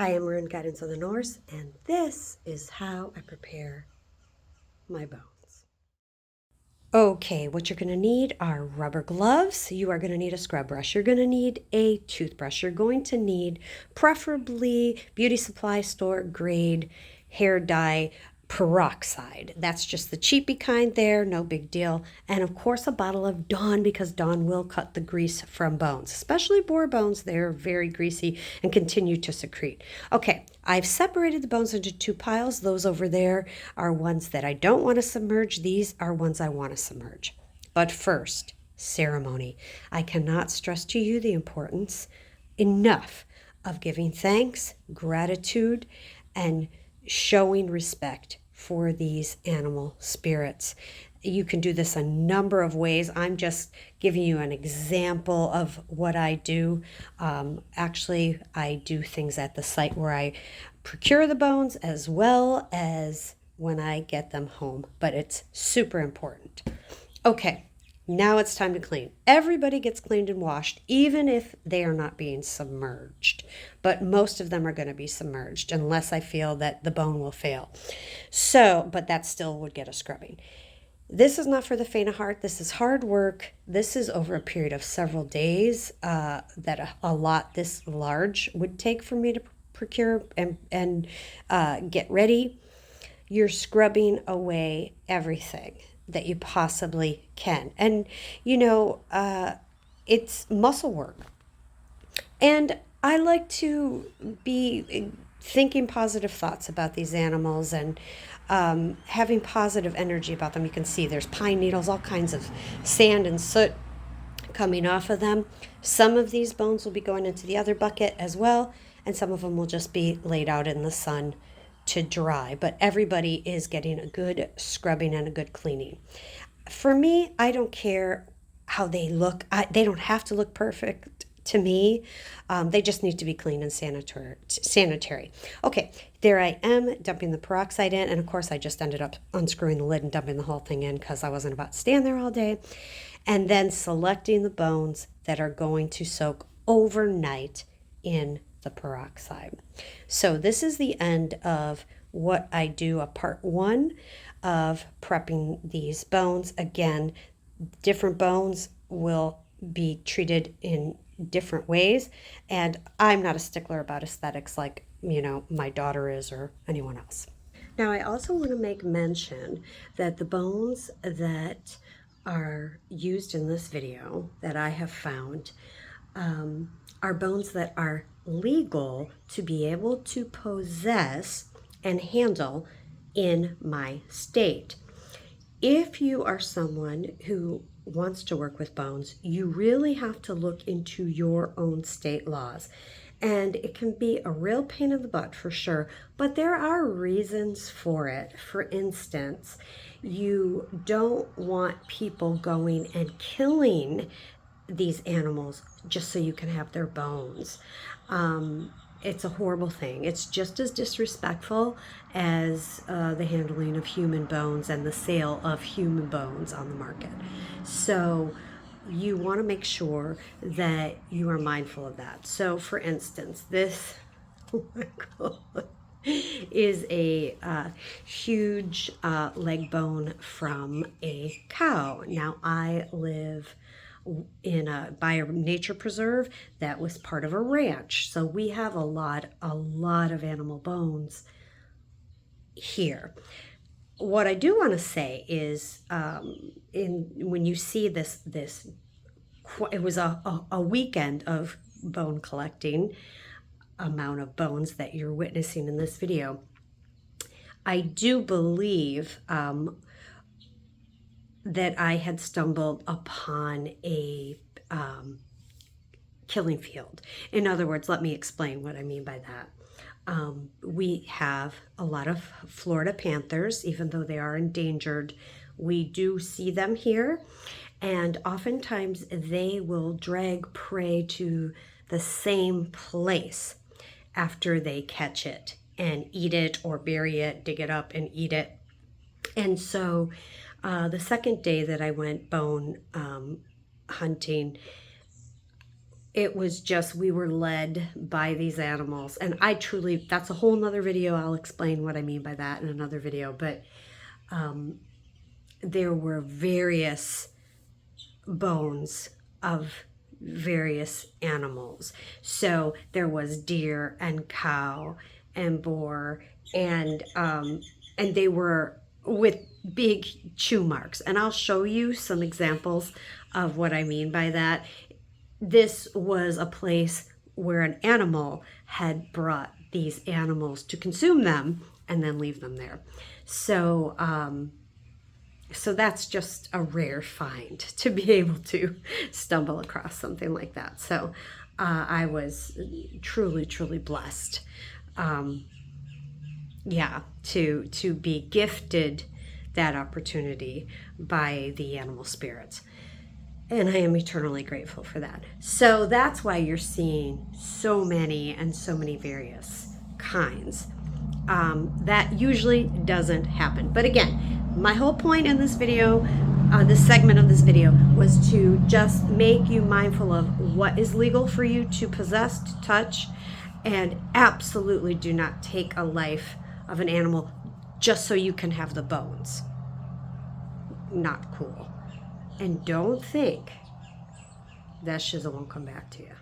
Hi, I'm Maroon Guidance of the Norse, and this is how I prepare my bones. Okay, what you're going to need are rubber gloves. You are going to need a scrub brush. You're going to need a toothbrush. You're going to need preferably beauty supply store grade hair dye peroxide. That's just the cheapy kind there, no big deal. And of course, a bottle of Dawn, because Dawn will cut the grease from bones, especially boar bones. They're very greasy and continue to secrete. Okay, I've separated the bones into two piles. Those over there are ones that I don't want to submerge. These are ones I want to submerge. But first, ceremony. I cannot stress to you the importance enough of giving thanks, gratitude, and showing respect for these animal spirits. You can do this a number of ways. I'm just giving you an example of what I do. Actually, I do things at the site where I procure the bones as well as when I get them home, but it's super important. Okay, now it's time to clean. Everybody gets cleaned and washed, even if they are not being submerged. But most of them are going to be submerged unless I feel that the bone will fail. But that still would get a scrubbing. This is not for the faint of heart. This is hard work. This is over a period of several days that a lot this large would take for me to procure and get ready. You're scrubbing away everything that you possibly can. And, it's muscle work. And I like to be thinking positive thoughts about these animals and having positive energy about them. You can see there's pine needles, all kinds of sand and soot coming off of them. Some of these bones will be going into the other bucket as well, and some of them will just be laid out in the sun to dry. But everybody is getting a good scrubbing and a good cleaning. For me, I don't care how they look. They don't have to look perfect to me. They just need to be clean and sanitary. Okay, there I am dumping the peroxide in. And of course, I just ended up unscrewing the lid and dumping the whole thing in because I wasn't about to stand there all day. And then selecting the bones that are going to soak overnight in the peroxide. So this is the end of what I do, a part one of prepping these bones. Again, different bones will be treated in different ways, and I'm not a stickler about aesthetics like my daughter is or anyone else. Now, I also want to make mention that the bones that are used in this video that I have found are bones that are legal to be able to possess and handle in my state. If you are someone who wants to work with bones, you really have to look into your own state laws. And it can be a real pain in the butt for sure, but there are reasons for it. For instance, you don't want people going and killing these animals just so you can have their bones. It's a horrible thing. It's just as disrespectful as the handling of human bones and the sale of human bones on the market. So you want to make sure that you are mindful of that. So for instance, this oh my God, is a huge leg bone from a cow. Now I live by a nature preserve that was part of a ranch, so we have a lot of animal bones here. What I do want to say is, when you see this, it was a weekend of bone collecting amount of bones that you're witnessing in this video. I do believe that I had stumbled upon a killing field. In other words, let me explain what I mean by that. We have a lot of Florida panthers, even though they are endangered. We do see them here, and oftentimes they will drag prey to the same place after they catch it and eat it or bury it, dig it up and eat it. And so the second day that I went bone hunting, it was just, we were led by these animals. And I truly, that's a whole nother video. I'll explain what I mean by that in another video. But there were various bones of various animals. So there was deer and cow and boar, and they were with big chew marks. And I'll show you some examples of what I mean by that. This was a place where an animal had brought these animals to consume them and then leave them there. So so that's just a rare find to be able to stumble across something like that. So I was truly, truly blessed. Yeah, to be gifted that opportunity by the animal spirits. And I am eternally grateful for that. So that's why you're seeing so many and so many various kinds. That usually doesn't happen. But again, my whole point in this video, this segment of this video, was to just make you mindful of what is legal for you to possess, to touch, and absolutely do not take a life of an animal just so you can have the bones. Not cool. And don't think that shizzle won't come back to you.